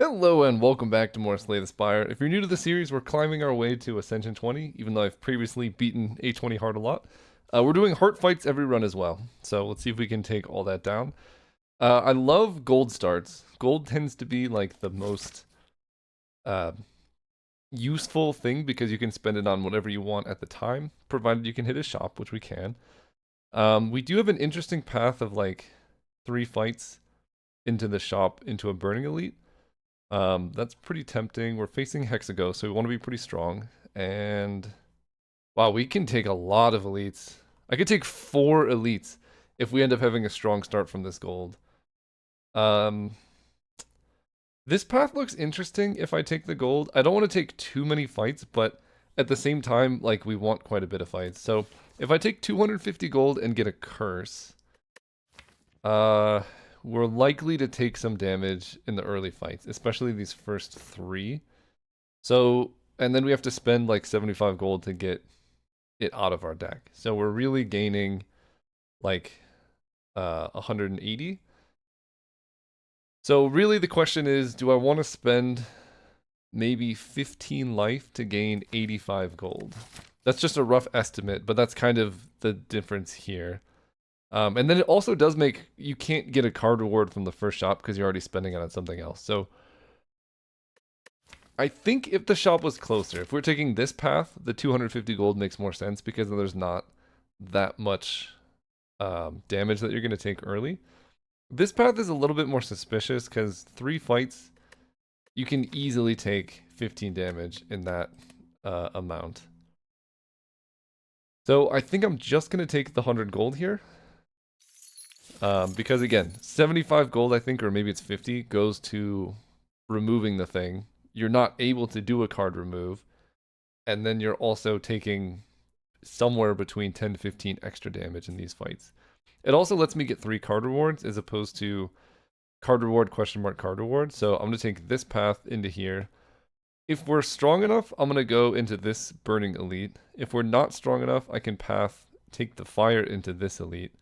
Hello and welcome back to more Slay the Spire. If you're new to the series, we're climbing our way to Ascension 20, even though I've previously beaten A20 hard a lot. We're doing heart fights every run as well, so let's see if we can take all that down. I love gold starts. Gold tends to be like the most uh, useful thing because you can spend it on whatever you want at the time, provided you can hit a shop, which we can. We do have an interesting path of like 3 fights into the shop into a Burning Elite. That's pretty tempting. We're facing Hexago, so we want to be pretty strong. And wow, we can take a lot of elites. I could take 4 elites if we end up having a strong start from this gold. Um, this path looks interesting if I take the gold. I don't want to take too many fights, but at the same time, like we want quite a bit of fights. So if I take 250 gold and get a curse, we're likely to take some damage in the early fights, especially these first 3. So, and then we have to spend like 75 gold to get it out of our deck. So we're really gaining like 180. So really the question is, do I want to spend maybe 15 life to gain 85 gold? That's just a rough estimate, but that's kind of the difference here. And then it also does make, you can't get a card reward from the first shop because you're already spending it on something else. So I think if the shop was closer, if we're taking this path, the 250 gold makes more sense because there's not that much damage that you're going to take early. This path is a little bit more suspicious because 3 fights, you can easily take 15 damage in that amount. So I think I'm just going to take the 100 gold here. Because again, 75 gold, I think, or maybe it's 50, goes to removing the thing. You're not able to do a card remove. And then you're also taking somewhere between 10 to 15 extra damage in these fights. It also lets me get 3 card rewards as opposed to card reward, question mark, card reward. So I'm going to take this path into here. If we're strong enough, I'm going to go into this Burning Elite. If we're not strong enough, I can take the Fire into this Elite.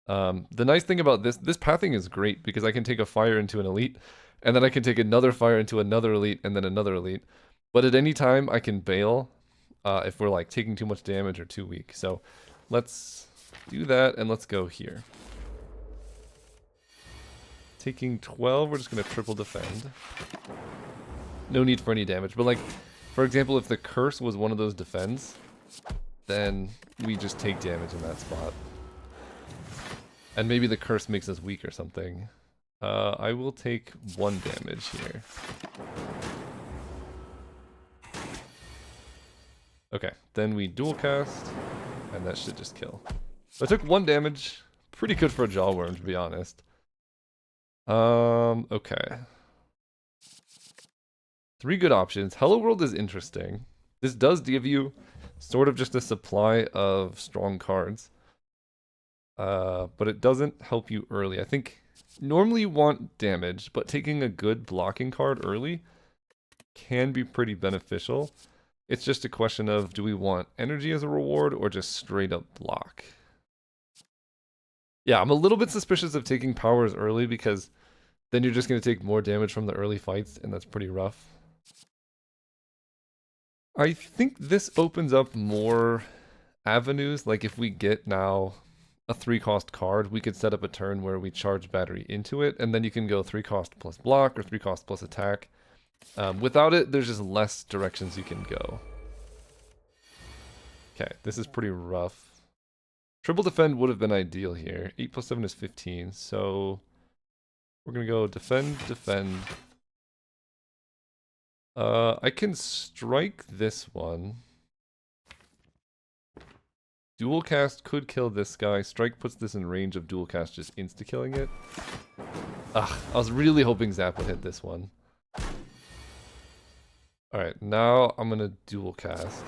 The nice thing about this pathing is great because I can take a Fire into an Elite, and then I can take another Fire into another Elite, and then another Elite. But at any time, I can bail if we're like taking too much damage or too weak. So let's do that, and let's go here. Taking 12, we're just going to triple defend. No need for any damage. But like, for example, if the curse was one of those defends, then we just take damage in that spot. And maybe the curse makes us weak or something. I will take 1 damage here. Okay, then we dual cast, and that should just kill. So I took 1 damage. Pretty good for a Jawworm, to be honest. Okay. 3 good options. Hello World is interesting. This does give you sort of just a supply of strong cards. But it doesn't help you early. I think normally you want damage, but taking a good blocking card early can be pretty beneficial. It's just a question of, do we want energy as a reward or just straight up block? Yeah, I'm a little bit suspicious of taking powers early because then you're just going to take more damage from the early fights, and that's pretty rough. I think this opens up more avenues. Like if we get now a 3-cost card, we could set up a turn where we charge battery into it, and then you can go 3-cost plus block or 3-cost plus attack. Without it, there's just less directions you can go. Okay, this is pretty rough. Triple defend would have been ideal here. 8 plus 7 is 15, so we're going to go defend, defend. I can strike this one. Dual cast could kill this guy. Strike puts this in range of dual cast just insta-killing it. Ugh, I was really hoping Zap would hit this one. Alright, now I'm gonna dual cast.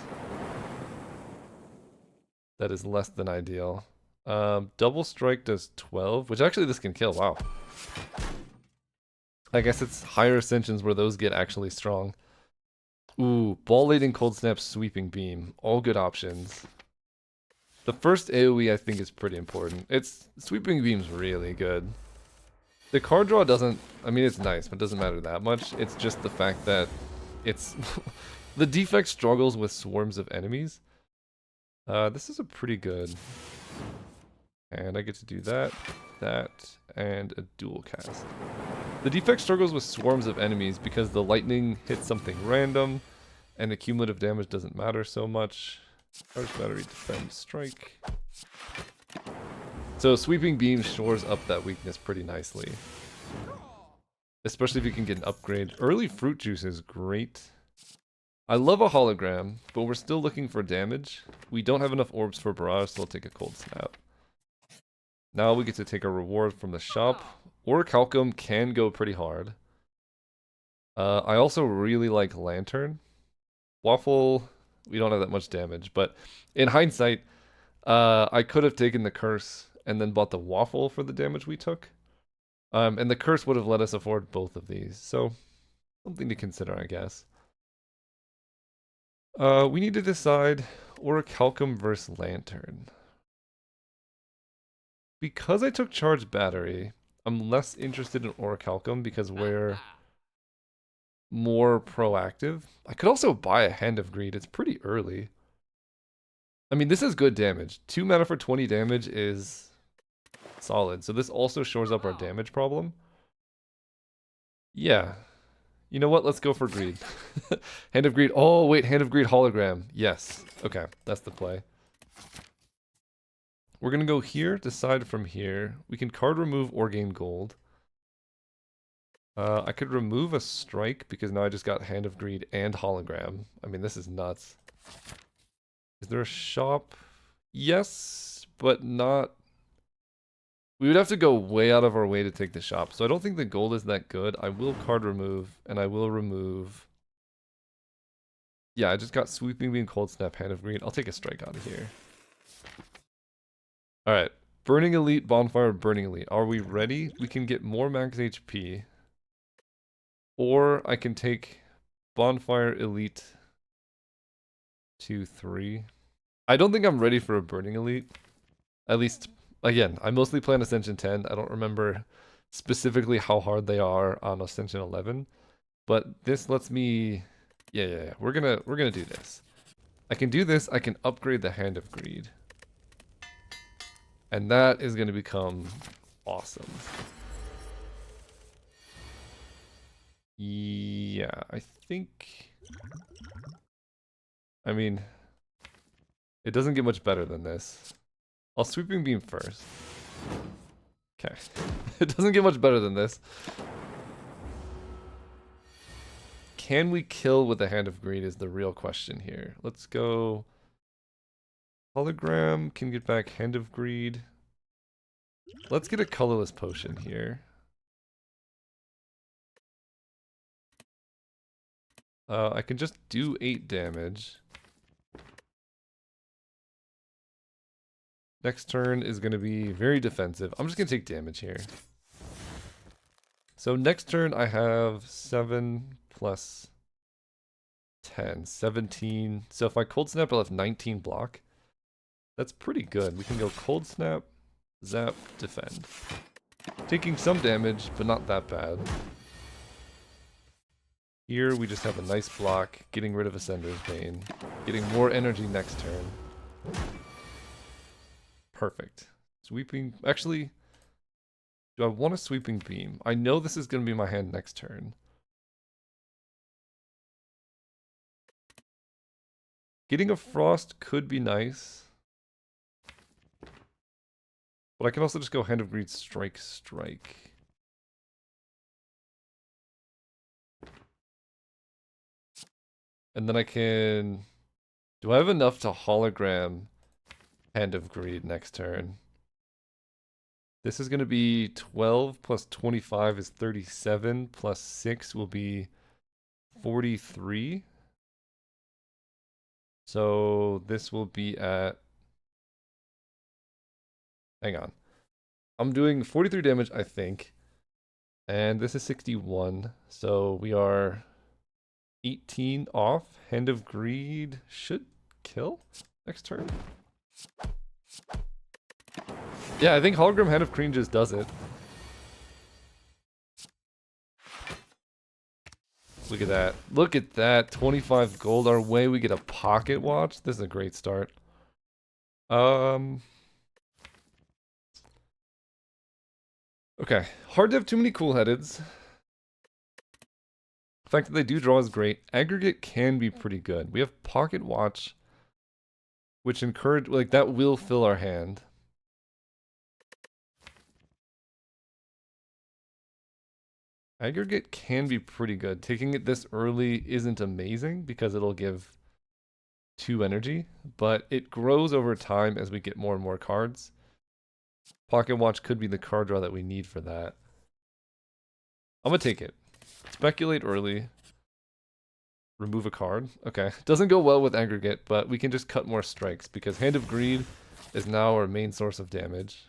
That is less than ideal. Double strike does 12, which actually this can kill, wow. I guess it's higher ascensions where those get actually strong. Ooh, Ball Late and Cold Snap Sweeping Beam. All good options. The first AoE I think is pretty important. Sweeping Beam's really good. The card draw doesn't, I mean, it's nice, but it doesn't matter that much. It's just the fact that it's, the defect struggles with swarms of enemies. This is a pretty good, and I get to do that, and a dual cast. The defect struggles with swarms of enemies because the lightning hits something random, and the cumulative damage doesn't matter so much. Charge battery, defend, strike. So sweeping beam shores up that weakness pretty nicely. Especially if you can get an upgrade. Early fruit juice is great. I love a hologram, but we're still looking for damage. We don't have enough orbs for barrage, so we'll take a cold snap. Now we get to take a reward from the shop. Orichalcum can go pretty hard. I also really like Lantern. Waffle, we don't have that much damage, but in hindsight, I could have taken the curse and then bought the waffle for the damage we took. And the curse would have let us afford both of these, so something to consider, I guess. We need to decide Orichalcum versus Lantern. Because I took Charge Battery, I'm less interested in Orichalcum because we're more proactive. I could also buy a Hand of Greed. It's pretty early. I mean, this is good damage. 2 mana for 20 damage is solid. So this also shores up our damage problem. Yeah. You know what? Let's go for Greed. Hand of Greed. Oh, wait. Hand of Greed hologram. Yes. Okay. That's the play. We're going to go here, decide from here. We can card remove or gain gold. I could remove a strike because now I just got Hand of Greed and hologram. I mean, this is nuts. Is there a shop? Yes, but not. We would have to go way out of our way to take the shop. So I don't think the gold is that good. I will card remove, and I will remove. Yeah, I just got Sweeping Beam, Cold Snap, Hand of Greed. I'll take a strike out of here. Alright. Burning Elite, Bonfire, Burning Elite. Are we ready? We can get more max HP. Or I can take Bonfire, Elite, 2, 3. I don't think I'm ready for a Burning Elite. At least, again, I mostly play on Ascension 10. I don't remember specifically how hard they are on Ascension 11. But this lets me... Yeah. We're gonna do this. I can do this. I can upgrade the Hand of Greed. And that is going to become awesome. Yeah, I think... I mean, it doesn't get much better than this. I'll Sweeping Beam first. Okay. It doesn't get much better than this. Can we kill with the Hand of Greed is the real question here. Let's go... Hologram can get back Hand of Greed. Let's get a colorless potion here. I can just do 8 damage. Next turn is going to be very defensive. I'm just going to take damage here. So next turn I have 7 plus 10, 17. So if I Cold Snap, I'll have 19 block. That's pretty good. We can go Cold Snap, Zap, Defend. Taking some damage, but not that bad. Here we just have a nice block, getting rid of Ascender's Bane, getting more energy next turn. Perfect. Sweeping... Actually, do I want a Sweeping Beam? I know this is going to be my hand next turn. Getting a Frost could be nice. But I can also just go Hand of Greed, Strike, Strike. And then I can... Do I have enough to hologram Hand of Greed next turn? This is going to be 12 plus 25 is 37, plus 6 will be 43. So this will be at... Hang on. I'm doing 43 damage, I think. And this is 61. So we are 18 off. Hand of Greed should kill next turn. Yeah, I think Hologram Hand of Greed just does it. Look at that. Look at that. 25 gold our way. We get a pocket watch. This is a great start. Okay. Hard to have too many cool headeds. The fact that they do draw is great. Aggregate can be pretty good. We have pocket watch, which encourage, like, that will fill our hand. Aggregate can be pretty good. Taking it this early isn't amazing because it'll give 2 energy, but it grows over time as we get more and more cards. Pocket Watch could be the card draw that we need for that. I'm gonna take it. Speculate early. Remove a card. Okay. Doesn't go well with Aggregate, but we can just cut more strikes because Hand of Greed is now our main source of damage.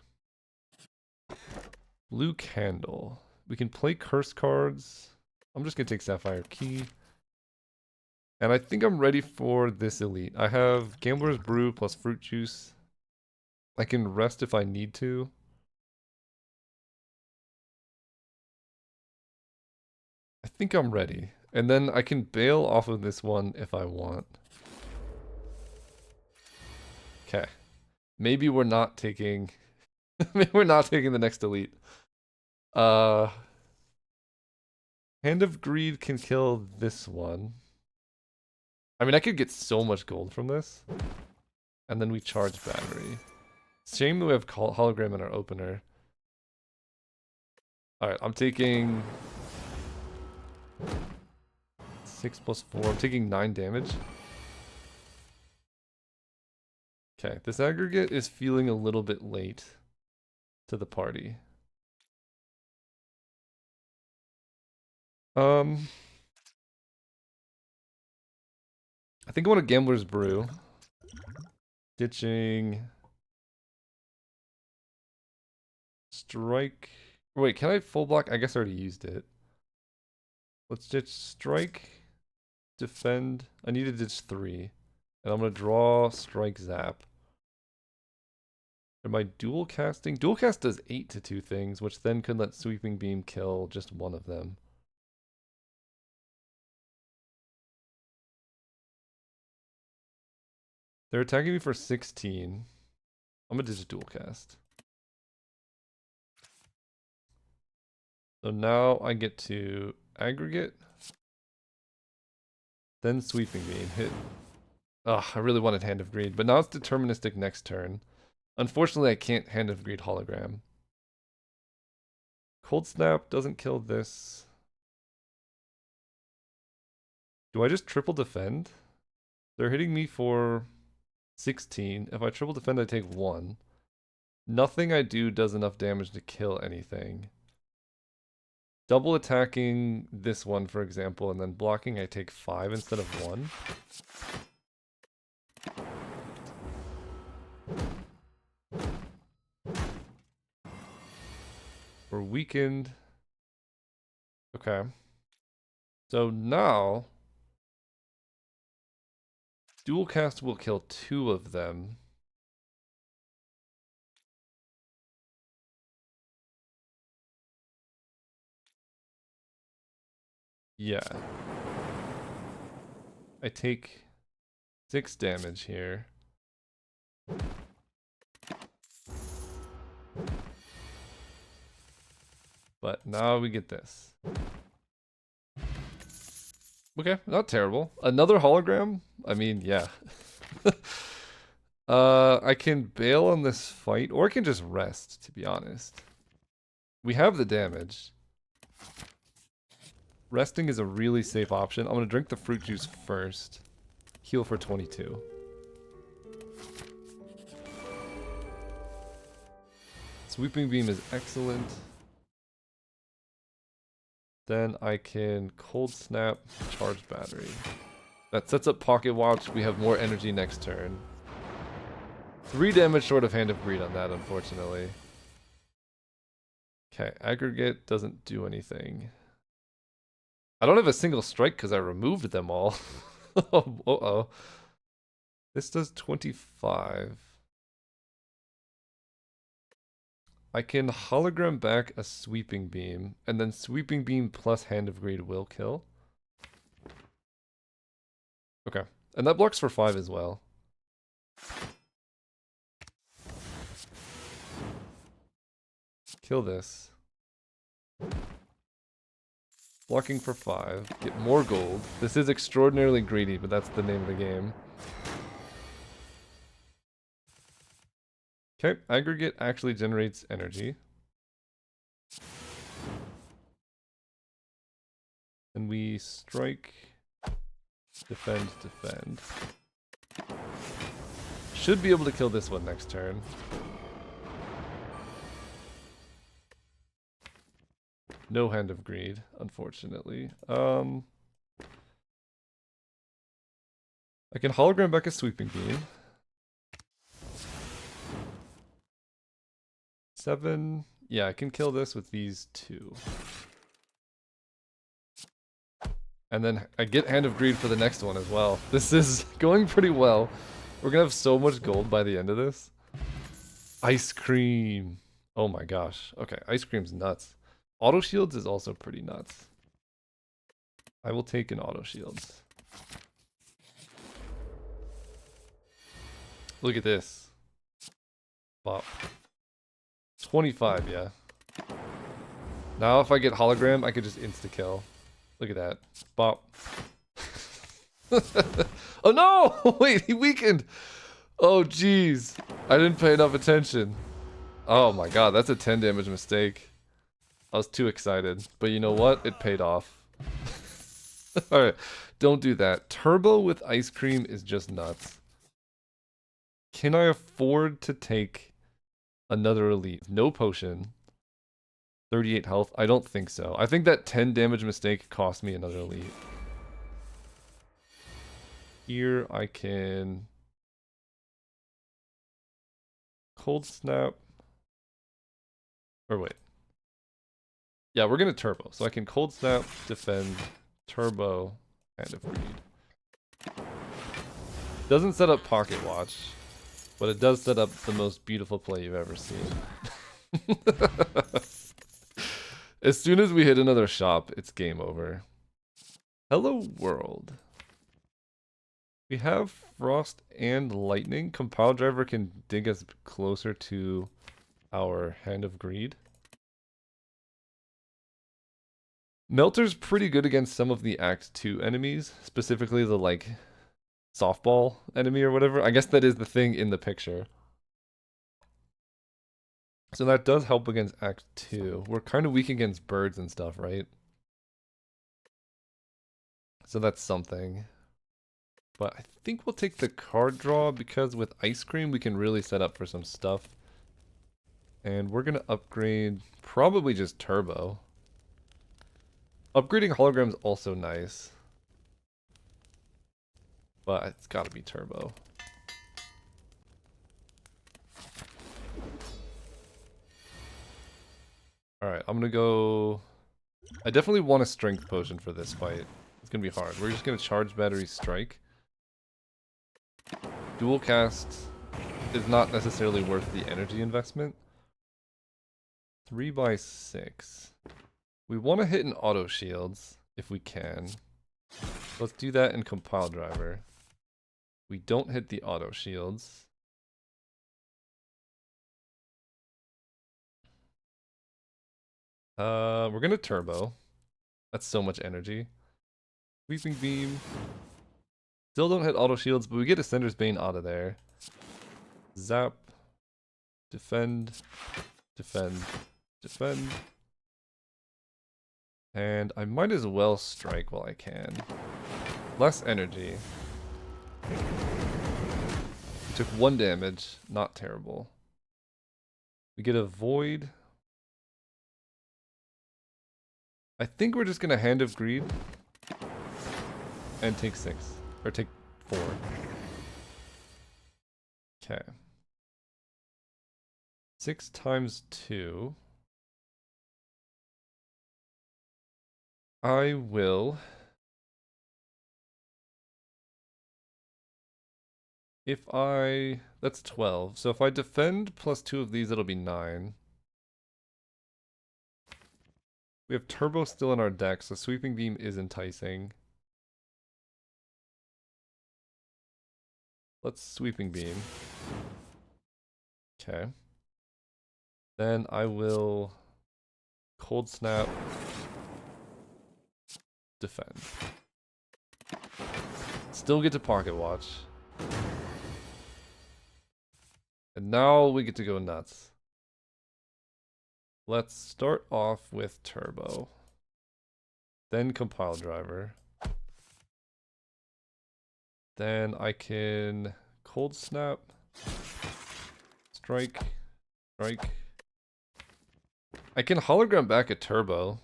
Blue Candle. We can play curse cards. I'm just gonna take Sapphire Key. And I think I'm ready for this elite. I have Gambler's Brew plus Fruit Juice. I can rest if I need to. I think I'm ready. And then I can bail off of this one if I want. Okay. Maybe we're not taking... Maybe we're not taking the next elite. Hand of Greed can kill this one. I mean, I could get so much gold from this. And then we charge battery. Shame that we have hologram in our opener. Alright, I'm taking 6 plus 4. I'm taking 9 damage. Okay, this aggregate is feeling a little bit late to the party. I think I want a Gambler's Brew. Ditching. Strike. Wait, can I full block? I guess I already used it. Let's ditch Strike. Defend. I need to ditch 3. And I'm going to draw Strike Zap. Am I dual casting? Dual cast does 8 to 2 things, which then could let Sweeping Beam kill just one of them. They're attacking me for 16. I'm going to ditch dual cast. So now I get to aggregate. Then Sweeping Beam. Hit. Ugh, I really wanted Hand of Greed, but now it's deterministic next turn. Unfortunately, I can't Hand of Greed hologram. Cold Snap doesn't kill this. Do I just triple defend? They're hitting me for 16. If I triple defend, I take 1. Nothing I do does enough damage to kill anything. Double attacking this one, for example, and then blocking, I take 5 instead of 1. We're weakened. Okay. So now, dual cast will kill 2 of them. Yeah. I take 6 damage here. But now we get this. Okay, not terrible. Another hologram? I mean, yeah. I can bail on this fight, or I can just rest, to be honest. We have the damage. Resting is a really safe option. I'm going to drink the fruit juice first. Heal for 22. Sweeping Beam is excellent. Then I can Cold Snap, Charge Battery. That sets up Pocket Watch. We have more energy next turn. 3 damage short of Hand of Greed on that, unfortunately. Okay, Aggregate doesn't do anything. I don't have a single strike because I removed them all. Uh-oh. This does 25. I can hologram back a Sweeping Beam, and then Sweeping Beam plus Hand of Greed will kill. Okay. And that blocks for 5 as well. Kill this. Blocking for 5. Get more gold. This is extraordinarily greedy, but that's the name of the game. Okay, aggregate actually generates energy. And we strike, defend, defend. Should be able to kill this one next turn. No Hand of Greed, unfortunately. I can hologram back a Sweeping Beam. 7. Yeah, I can kill this with these 2. And then I get Hand of Greed for the next one as well. This is going pretty well. We're gonna have so much gold by the end of this. Ice Cream. Oh my gosh. Okay, Ice Cream's nuts. Auto Shields is also pretty nuts. I will take an Auto Shields. Look at this. Bop. 25, yeah. Now if I get hologram, I could just insta-kill. Look at that. Bop. Oh no! Wait, he weakened! Oh jeez. I didn't pay enough attention. Oh my god, that's a 10 damage mistake. I was too excited. But you know what? It paid off. Alright, don't do that. Turbo with Ice Cream is just nuts. Can I afford to take another elite? No potion. 38 health? I don't think so. I think that 10 damage mistake cost me another elite. Here I can Cold Snap. Or wait. Yeah, we're gonna turbo. So I can Cold Snap, defend, turbo, Hand of Greed. Doesn't set up Pocket Watch, but it does set up the most beautiful play you've ever seen. As soon as we hit another shop, it's game over. Hello world. We have Frost and Lightning. Compile Driver can dig us closer to our Hand of Greed. Melter's pretty good against some of the Act 2 enemies, specifically the, like, softball enemy or whatever. I guess that is the thing in the picture. So that does help against Act 2. We're kind of weak against birds and stuff, right? So that's something. But I think we'll take the card draw because with Ice Cream we can really set up for some stuff. And we're going to upgrade probably just Turbo. Upgrading Hologram's also nice. But it's got to be Turbo. Alright, I'm going to go... I definitely want a Strength Potion for this fight. It's going to be hard. We're just going to Charge Battery Strike. Dual Cast is not necessarily worth the energy investment. 3x6. We want to hit an Auto Shields if we can. Let's do that in Compile Driver. We don't hit the Auto Shields. We're gonna Turbo. That's so much energy. Sweeping Beam. Still don't hit Auto Shields, but we get Ascender's Bane out of there. Zap. Defend. Defend. Defend. And I might as well strike while I can. Less energy. Took 1 damage. Not terrible. We get a Void. I think we're just gonna Hand of Greed. And take 6. Or take 4. Okay. 6 times 2. I will... If I... That's 12. So if I defend plus 2 of these, it'll be 9. We have Turbo still in our deck, so Sweeping Beam is enticing. Let's sweeping beam. Okay. Then I will cold snap, defend. Still get to pocket watch. And now we get to go nuts. Let's start off with turbo. Then compile driver. Then I can cold snap, strike, strike. I can hologram back a turbo.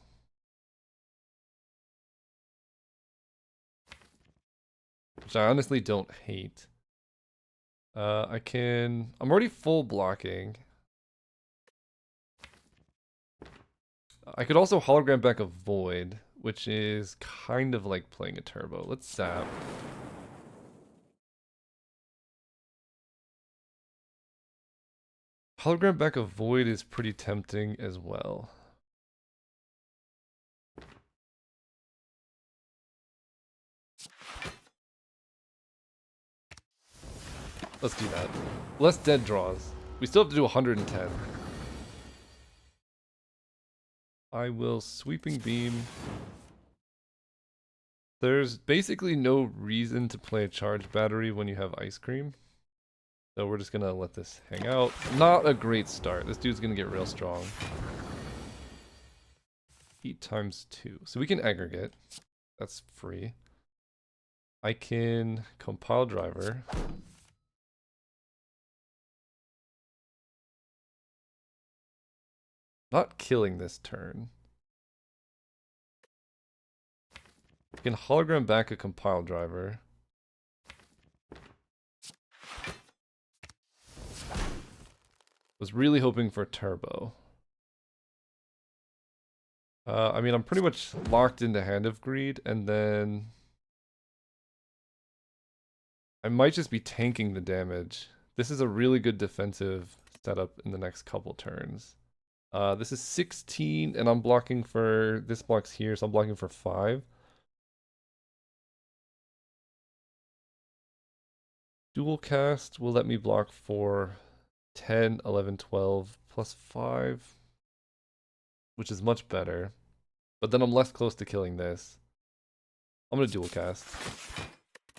Which I honestly don't hate. I'm already full blocking. I could also hologram back a void, which is kind of like playing a turbo. Let's zap. Hologram back a void is pretty tempting as well. Let's do that. Less dead draws. We still have to do 110. I will sweeping beam. There's basically no reason to play a charge battery when you have ice cream. So we're just gonna let this hang out. Not a great start. This dude's gonna get real strong. 8 times 2. So we can aggregate. That's free. I can compile driver. Not killing this turn. I can hologram back a compile driver. Was really hoping for turbo. I mean, I'm pretty much locked into Hand of Greed, and then I might just be tanking the damage. This is a really good defensive setup in the next couple turns. This is 16, and I'm blocking for, this block's here, so I'm blocking for 5. Dual cast will let me block for 10, 11, 12, plus 5, which is much better. But then I'm less close to killing this. I'm gonna dual cast.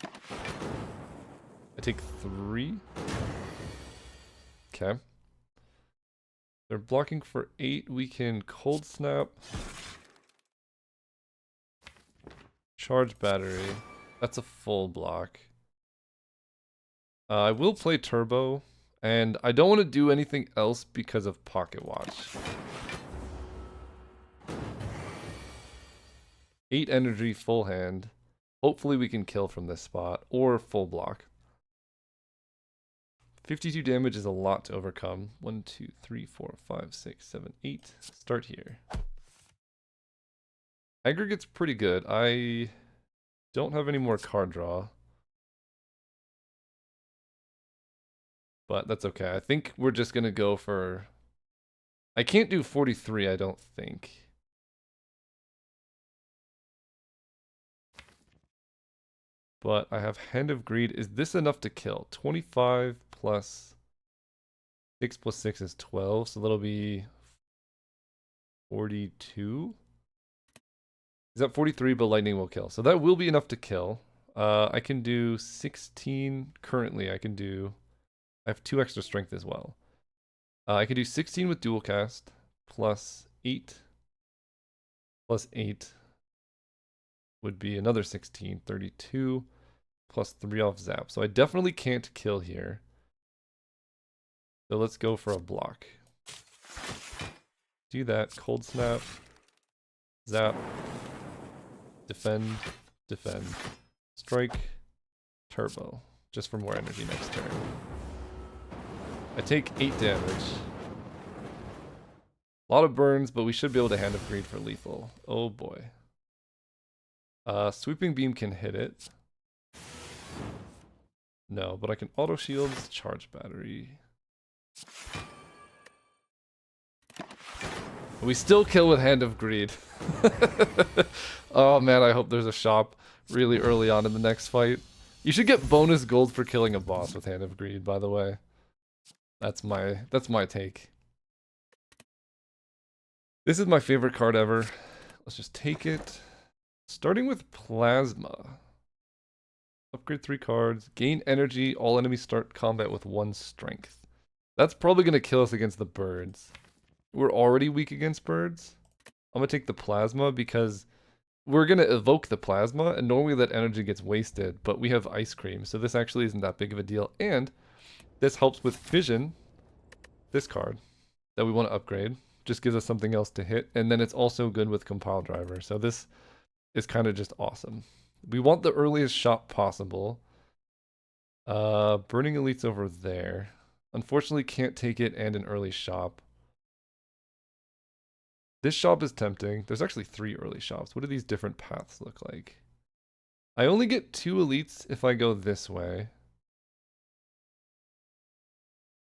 I take 3. Okay. They're blocking for 8. We can cold snap. Charge battery. That's a full block. I will play turbo. And I don't want to do anything else because of pocket watch. 8 energy, full hand. Hopefully we can kill from this spot. Or full block. 52 damage is a lot to overcome. 1, 2, 3, 4, 5, 6, 7, 8. Start here. Aggregate's pretty good. I don't have any more card draw. But that's okay. I think we're just going to go for... I can't do 43, I don't think. But I have Hand of Greed. Is this enough to kill? 25 plus 6 plus 6 is 12, so that'll be 42. Is that 43, but lightning will kill. So that will be enough to kill. I can do 16 currently. I have 2 extra strength as well. I can do 16 with dual cast, plus 8 would be another 16, 32, plus 3 off zap. So I definitely can't kill here. So let's go for a block. Do that, cold snap, zap, defend, defend, strike, turbo, just for more energy next turn. I take 8 damage. A lot of burns, but we should be able to Hand of Greed for lethal. Oh boy. Sweeping beam can hit it. No, but I can auto shield, charge battery. We still kill with Hand of Greed. Oh man, I hope there's a shop really early on in the next fight. You should get bonus gold for killing a boss with Hand of Greed, by the way. That's my take. This is my favorite card ever. Let's just take it. Starting with Plasma. Upgrade 3 cards. Gain energy. All enemies start combat with 1 strength. That's probably going to kill us against the birds. We're already weak against birds. I'm going to take the Plasma because we're going to evoke the Plasma, and normally that energy gets wasted, but we have Ice Cream, so this actually isn't that big of a deal. And this helps with Fission, this card, that we want to upgrade. Just gives us something else to hit, and then it's also good with Compile Driver, so this is kind of just awesome. We want the earliest shop possible. Burning Elite's over there. Unfortunately, can't take it and an early shop. This shop is tempting. There's actually 3 early shops. What do these different paths look like? I only get 2 elites if I go this way.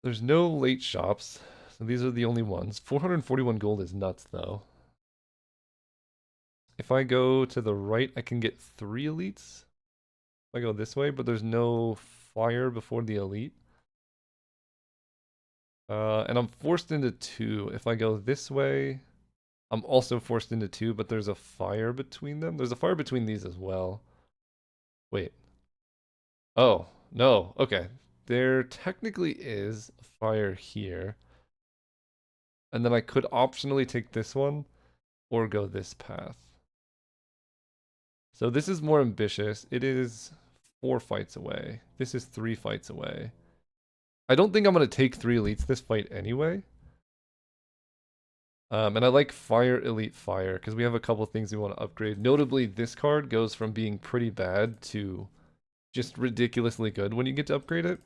There's no late shops, so these are the only ones. 441 gold is nuts, though. If I go to the right, I can get 3 elites. If I go this way, but there's no fire before the elite. And I'm forced into 2. If I go this way, I'm also forced into 2, but there's a fire between them. There's a fire between these as well. Wait. Oh, no. Okay. There technically is a fire here. And then I could optionally take this one or go this path. So this is more ambitious. It is 4 fights away. This is 3 fights away. I don't think I'm going to take 3 elites this fight anyway. And I like Fire Elite Fire because we have a couple things we want to upgrade. Notably, this card goes from being pretty bad to just ridiculously good when you get to upgrade it.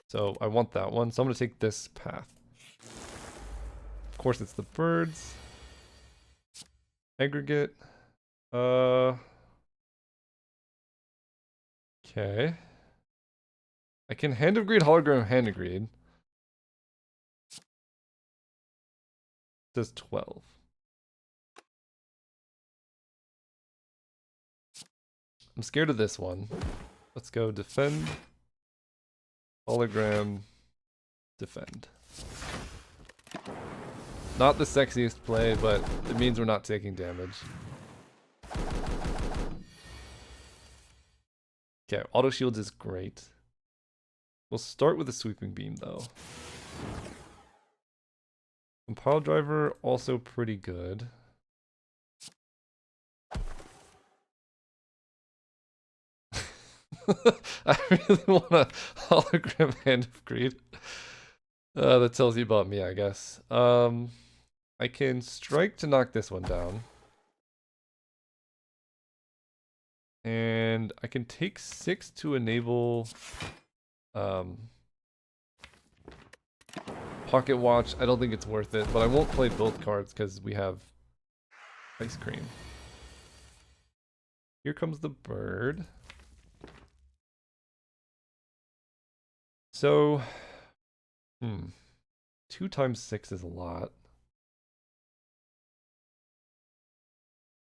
So I want that one. So I'm going to take this path. Of course, it's the birds. Aggregate. Okay. I can Hand of Greed, Hologram, Hand of Greed. It says 12. I'm scared of this one. Let's go defend. Hologram. Defend. Not the sexiest play, but it means we're not taking damage. Okay, auto shields is great. We'll start with a sweeping beam though. Compile driver also pretty good. I really want a hologram Hand of Greed. That tells you about me, I guess. I can strike to knock this one down. And I can take 6 to enable Pocket Watch. I don't think it's worth it, but I won't play both cards because we have Ice Cream. Here comes the bird. So, 2 times 6 is a lot.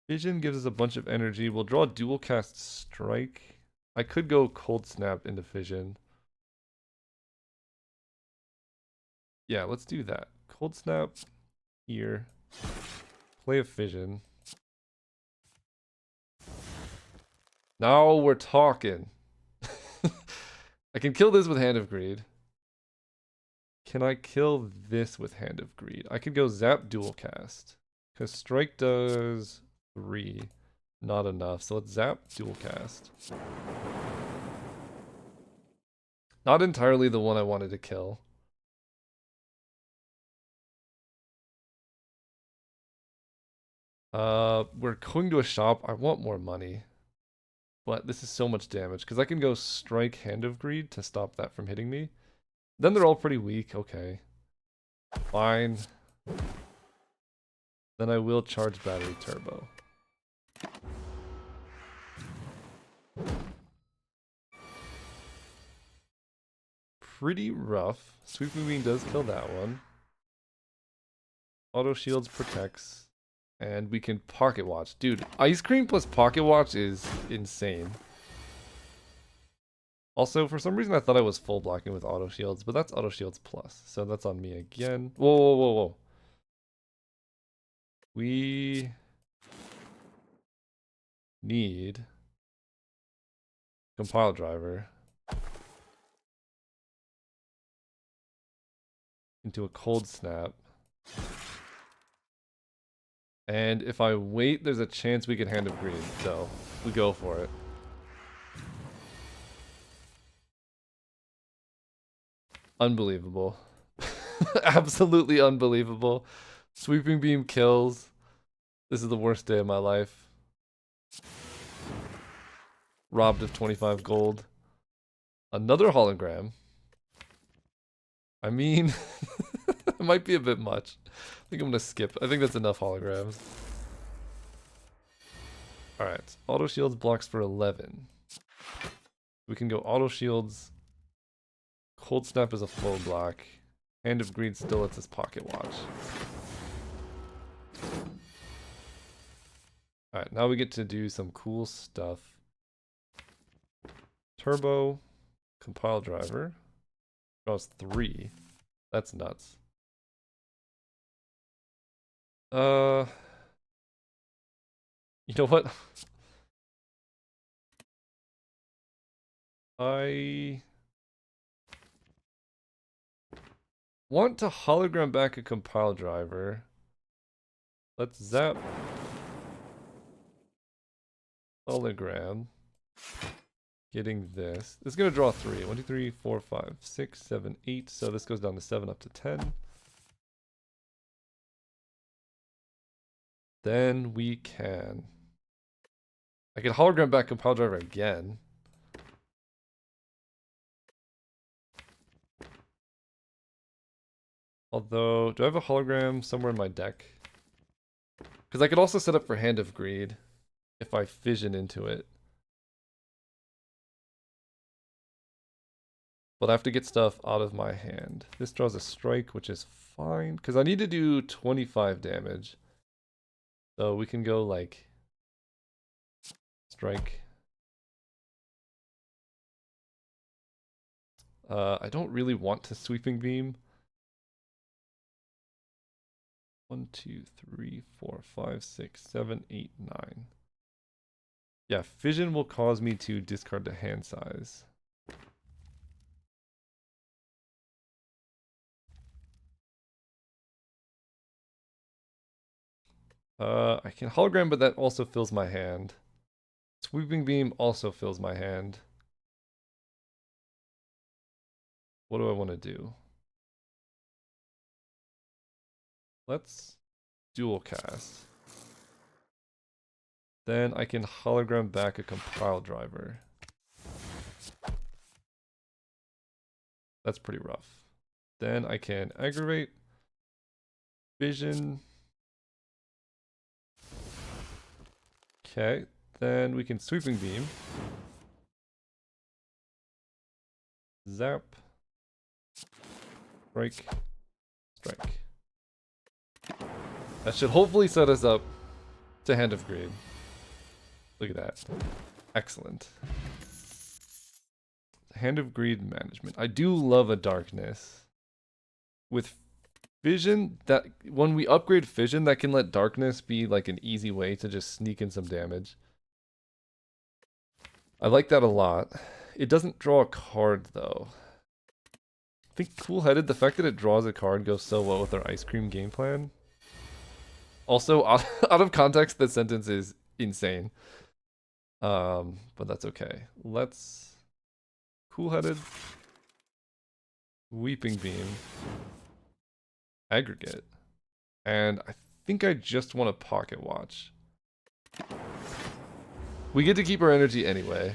Vision gives us a bunch of energy. We'll draw dual cast strike. I could go cold snap into Fission. Yeah, let's do that. Cold snap here. Play a Fission. Now we're talking. I can kill this with Hand of Greed. Can I kill this with Hand of Greed? I could go zap dual cast. Because strike does 3. Not enough. So let's zap dual cast. Not entirely the one I wanted to kill. We're going to a shop. I want more money. But this is so much damage. Because I can go strike Hand of Greed to stop that from hitting me. Then they're all pretty weak. Okay. Fine. Then I will charge battery turbo. Pretty rough. Sweeping Beam does kill that one. Auto shields protects. And we can Pocket Watch. Dude, Ice Cream plus Pocket Watch is insane. Also, for some reason, I thought I was full blocking with auto shields, but that's auto shields plus, so that's on me again. Whoa, whoa, whoa, whoa. We need compile driver into a cold snap. And if I wait, there's a chance we can Hand of Greed, so we go for it. Unbelievable. Absolutely unbelievable. Sweeping beam kills. This is the worst day of my life. Robbed of 25 gold. Another hologram. I mean, it might be a bit much. I think I'm gonna skip. I think that's enough holograms. Alright, auto shields blocks for 11. We can go auto shields. Cold snap is a full block. Hand of Greed still lets us pocket watch. Alright, now we get to do some cool stuff. Turbo, compile driver. Draws 3. That's nuts. You know what? I want to hologram back a compile driver. Let's zap hologram. Getting this. This is going to draw 3. 1, 2, 3, 4, 5, 6, 7, 8. So this goes down to 7 up to 10. Then we can... I can hologram back compile driver again. Although, do I have a hologram somewhere in my deck? Because I could also set up for Hand of Greed if I fission into it. But I have to get stuff out of my hand. This draws a strike, which is fine. Because I need to do 25 damage. So we can go like... strike. I don't really want to Sweeping Beam. 1, 2, 3, 4, 5, 6, 7, 8, 9. Yeah, fission will cause me to discard the hand size. I can hologram, but that also fills my hand. Sweeping Beam also fills my hand. What do I want to do? Let's dual cast. Then I can hologram back a compile driver. That's pretty rough. Then I can aggravate, vision. Okay, then we can Sweeping Beam. Zap. Strike. Strike. That should hopefully set us up to Hand of Greed. Look at that. Excellent. Hand of Greed management. I do love a darkness. With Fission, that when we upgrade Fission, that can let darkness be like an easy way to just sneak in some damage. I like that a lot. It doesn't draw a card though. I think cool-headed, the fact that it draws a card goes so well with our ice cream game plan. Also, out of context, that sentence is insane. But that's okay. Let's cool-headed, Weeping Beam, aggregate, and I think I just want to pocket watch. We get to keep our energy anyway.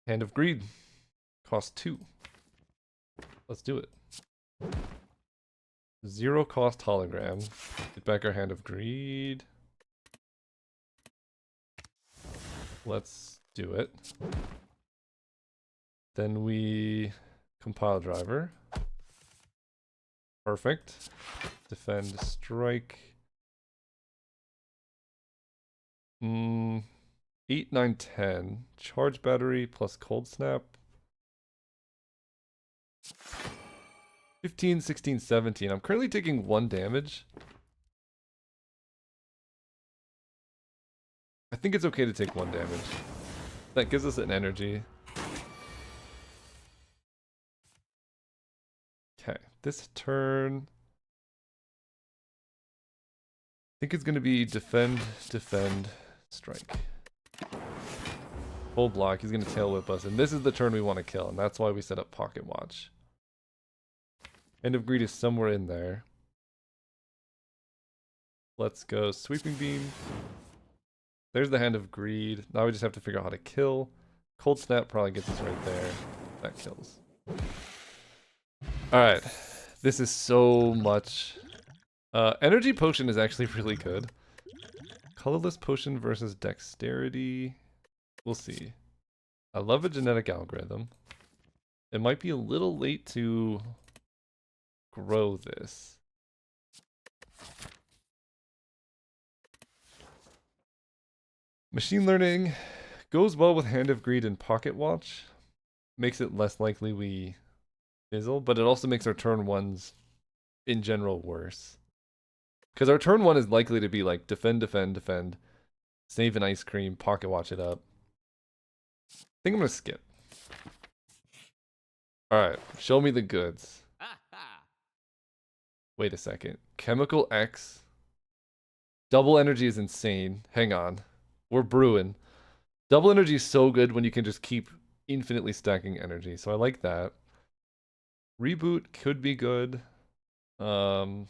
Hand of Greed. Cost 2. Let's do it. 0 cost hologram. Get back our Hand of Greed. Let's do it. Then we compile driver. Perfect. Defend, strike. 8, 9, 10. Charge battery plus cold snap. 15, 16, 17. I'm currently taking 1 damage. I think it's okay to take 1 damage. That gives us an energy. Okay, this turn... I think it's going to be defend, defend, strike. Full block, he's going to tail whip us, and this is the turn we want to kill, and that's why we set up Pocket Watch. End of Greed is somewhere in there. Let's go Sweeping Beam. There's the Hand of Greed. Now we just have to figure out how to kill. Cold Snap probably gets us right there. That kills. Alright. This is so much. Energy Potion is actually really good. Colorless Potion versus Dexterity. We'll see. I love a genetic algorithm. It might be a little late to grow this. Machine Learning goes well with Hand of Greed and Pocket Watch. Makes it less likely we fizzle, but it also makes our turn ones in general worse. Because our turn 1 is likely to be like defend, defend, defend, save an ice cream, pocket watch it up. I think I'm going to skip. Alright, show me the goods. Wait a second. Chemical X. Double energy is insane. Hang on. We're brewing. Double energy is so good when you can just keep infinitely stacking energy, so I like that. Reboot could be good. We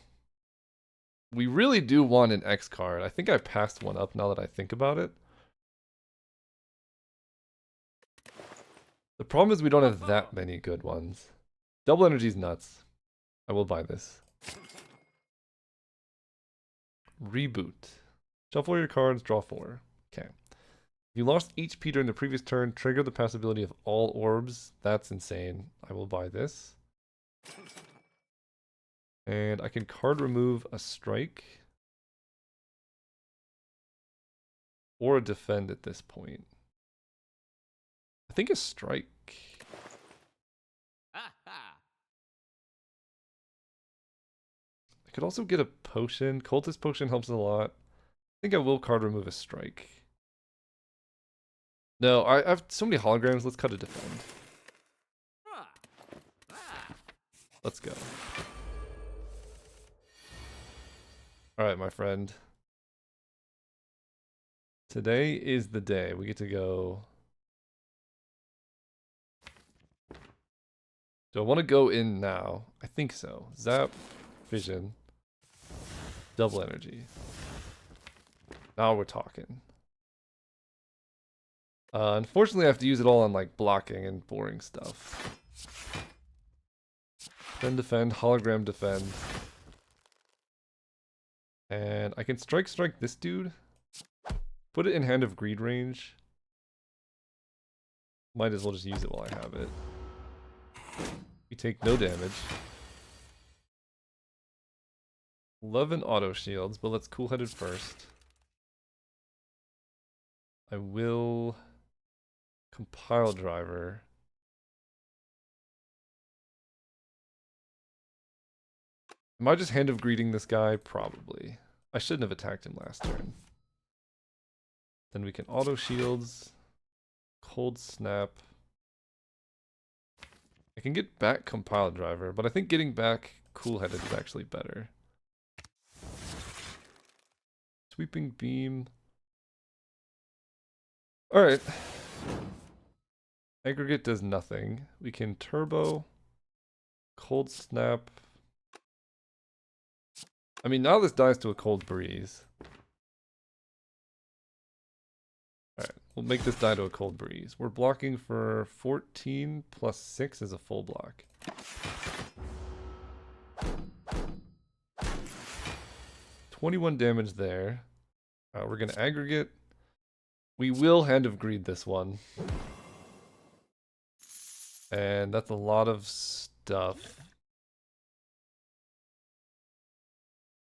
really do want an X card. I think I passed one up now that I think about it. The problem is we don't have that many good ones. Double energy's nuts. I will buy this. Reboot. Shuffle your cards, draw 4. Okay. If you lost HP during the previous turn, trigger the passability of all orbs. That's insane. I will buy this. And I can card remove a strike. Or a defend at this point. I think a strike. I could also get a potion. Cultist potion helps a lot. I think I will card remove a strike. No, I have so many holograms. Let's cut a defend. Let's go. Alright, my friend. Today is the day. We get to go... Do I want to go in now? I think so. Zap, vision, double energy. Now we're talking. Unfortunately, I have to use it all on like blocking and boring stuff. Then defend, hologram defend. And I can strike this dude. Put it in Hand of Greed range. Might as well just use it while I have it. We take no damage. 11 auto shields, but let's cool-headed first. I will compile driver. Am I just Hand of Greeting this guy? Probably. I shouldn't have attacked him last turn. Then we can auto shields, cold snap. I can get back compile driver, but I think getting back cool-headed is actually better. Sweeping beam. Alright. Aggregate does nothing. We can turbo, cold snap. I mean, now this dies to a cold breeze. Alright, we'll make this die to a cold breeze. We're blocking for 14 plus 6 is a full block. $21 damage there. We're going to aggregate. We will Hand of Greed this one. And that's a lot of stuff.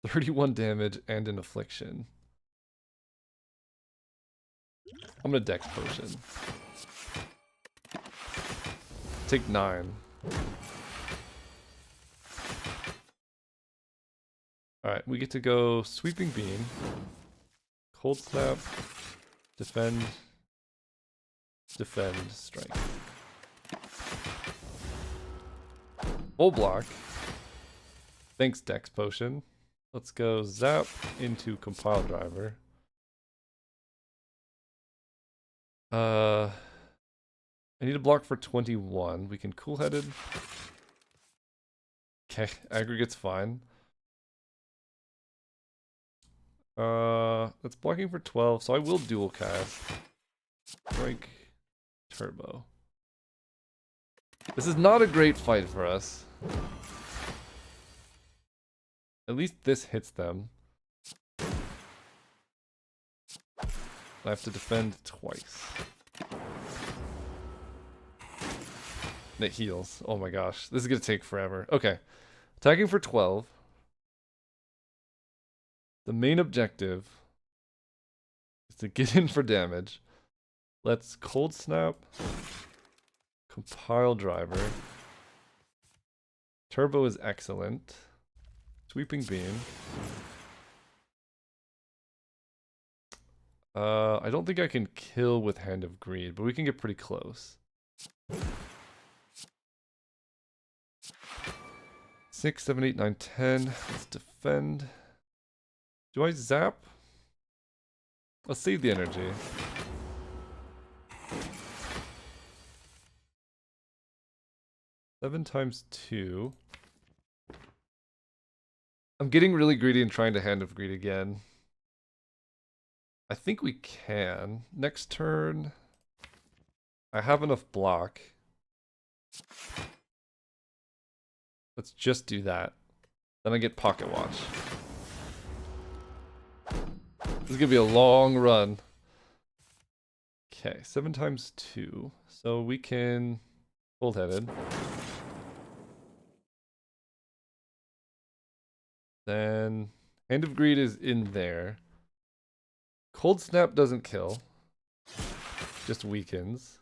31 damage and an affliction. I'm gonna Dex Potion. Take 9. Alright, we get to go Sweeping Beam, Cold Snap, Defend, Defend, Strike. Full block. Thanks, Dex Potion. Let's go Zap into Compile Driver. I need a block for 21. We can Cool-Headed. Okay, Aggregate's fine. That's blocking for 12, so I will dual cast. Strike, Turbo. This is not a great fight for us. At least this hits them. I have to defend twice. And it heals. Oh my gosh. This is going to take forever. Okay. Attacking for 12. The main objective is to get in for damage. Let's Cold Snap. Compile Driver. Turbo is excellent. Sweeping Beam. I don't think I can kill with Hand of Greed, but we can get pretty close. 6, 7, 8, 9, 10. Let's defend. Do I zap? Let's save the energy. Seven times 2. I'm getting really greedy and trying to Hand of Greed again. I think we can. Next turn, I have enough block. Let's just do that. Then I get Pocket Watch. This is gonna be a long run. Okay, 7 times 2. So we can Cold-Headed. Then Hand of Greed is in there. Cold Snap doesn't kill. Just weakens.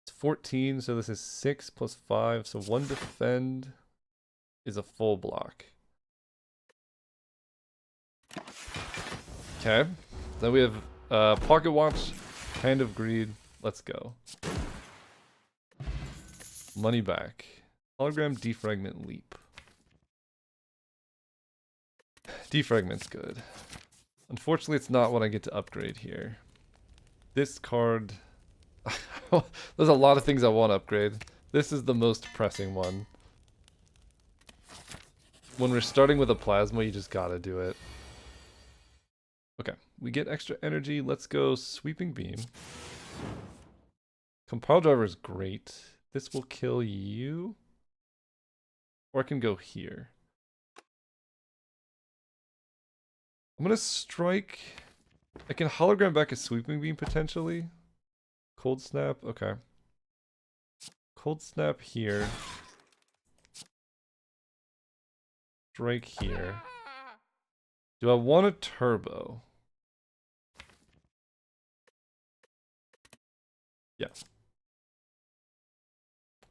It's 14, so this is 6 plus 5. So 1 defend is a full block. Okay. Then we have Pocket Watch, Hand of Greed. Let's go. Money back. Hologram Defragment Leap. Defragment's good. Unfortunately, it's not what I get to upgrade here. This card... There's a lot of things I want to upgrade. This is the most pressing one. When we're starting with a Plasma, you just gotta do it. Okay, we get extra energy. Let's go Sweeping Beam. Compile Driver is great. This will kill you. Or I can go here. I'm gonna strike. I can hologram back a Sweeping Beam potentially. Cold Snap, okay. Cold Snap here. Strike here. Do I want a Turbo? Yeah.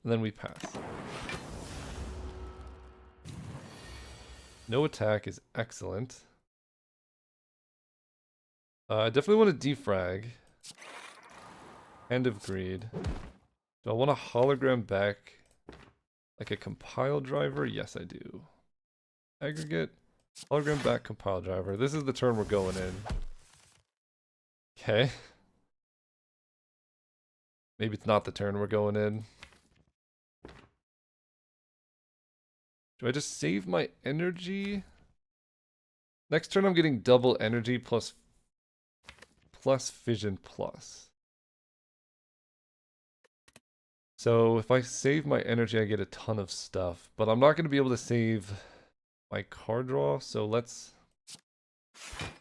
And then we pass. No attack is excellent. I definitely want to defrag. Hand of Greed. Do I want to hologram back like a Compile Driver? Yes, I do. Aggregate. Hologram back Compile Driver. This is the turn we're going in. Okay. Maybe it's not the turn we're going in. Do I just save my energy? Next turn I'm getting double energy plus Fission plus. So if I save my energy, I get a ton of stuff. But I'm not going to be able to save my card draw. So let's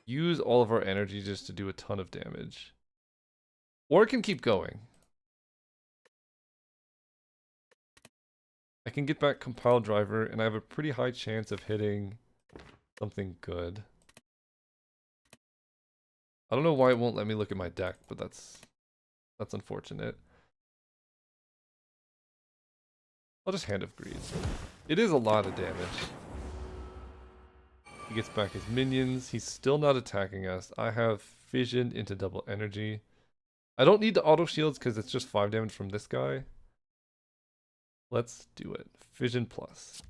use all of our energy just to do a ton of damage. Or I can keep going. I can get back Compile Driver, and I have a pretty high chance of hitting something good. I don't know why it won't let me look at my deck, but that's unfortunate. I'll just Hand of Greed. It is a lot of damage. He gets back his minions. He's still not attacking us. I have Fission into double energy. I don't need the auto shields because it's just 5 damage from this guy. Let's do it. Fission plus.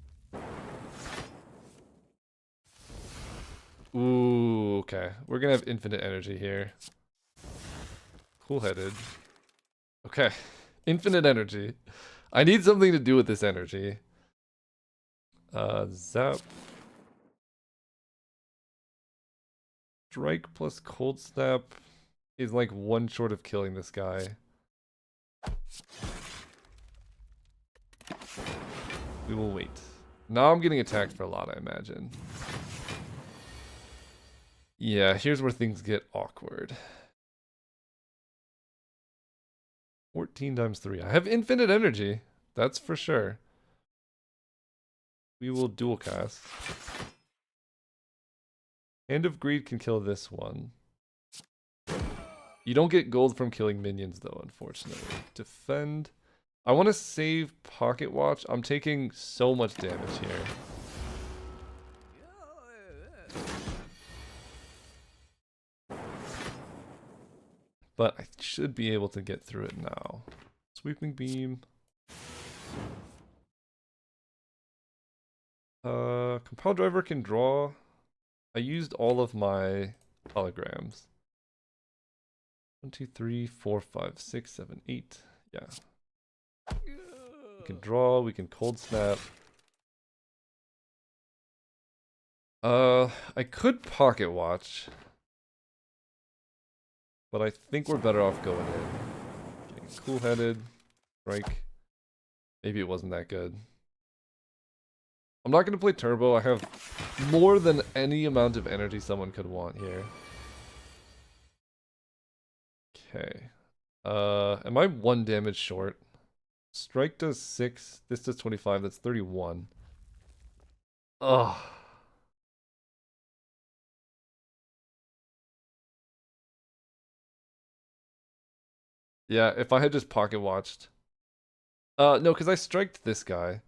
Ooh, okay. We're gonna have infinite energy here. Cool-headed. Okay. Infinite energy. I need something to do with this energy. Zap. Strike plus Cold Snap is like one short of killing this guy. We will wait. Now I'm getting attacked for a lot, I imagine. Yeah, here's where things get awkward. 14 times 3. I have infinite energy. That's for sure. We will dual cast. Hand of Greed can kill this one. You don't get gold from killing minions though, unfortunately. Defend. I want to save Pocket Watch. I'm taking so much damage here. But I should be able to get through it now. Sweeping Beam. Compile Driver can draw. I used all of my holograms. 1, 2, 3, 4, 5, 6, 7, 8. Yeah. We can draw, we can Cold Snap. I could Pocket Watch. But I think we're better off going in. Getting cool-headed. Strike. Maybe it wasn't that good. I'm not going to play Turbo. I have more than any amount of energy someone could want here. Okay. Am I 1 damage short? Strike does 6. This does 25. That's 31. Ugh. Yeah, if I had just Pocket Watched. No, because I striked this guy.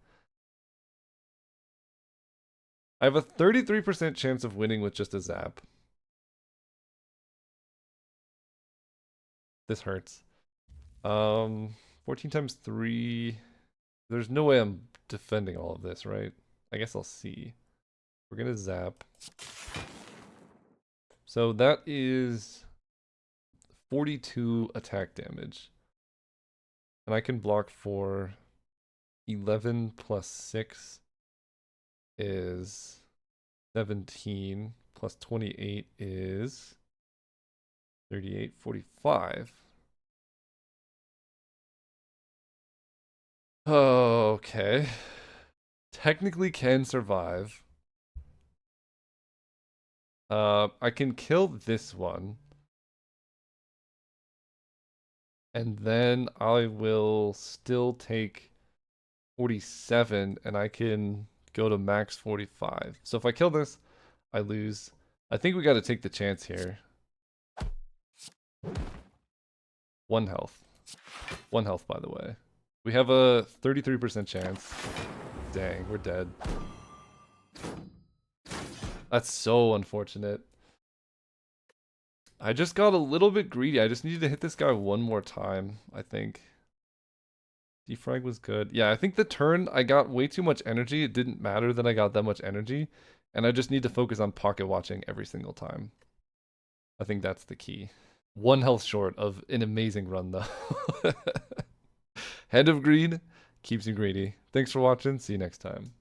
I have a 33% chance of winning with just a zap. This hurts. 14 times 3. There's no way I'm defending all of this, right? I guess I'll see. We're gonna zap. So that is 42 attack damage. And I can block for 11 plus 6 is 17 plus 28 is 38, 45. Oh, okay. Technically can survive. I can kill this one. And then I will still take 47 and I can go to max 45. So if I kill this, I lose. I think we got to take the chance here. 1 health. 1 health, by the way. We have a 33% chance. Dang, we're dead. That's so unfortunate. I just got a little bit greedy. I just needed to hit this guy one more time, I think. Defrag was good. Yeah, I think the turn I got way too much energy. It didn't matter that I got that much energy. And I just need to focus on pocket watching every single time. I think that's the key. 1 health short of an amazing run, though. Hand of Greed keeps you greedy. Thanks for watching. See you next time.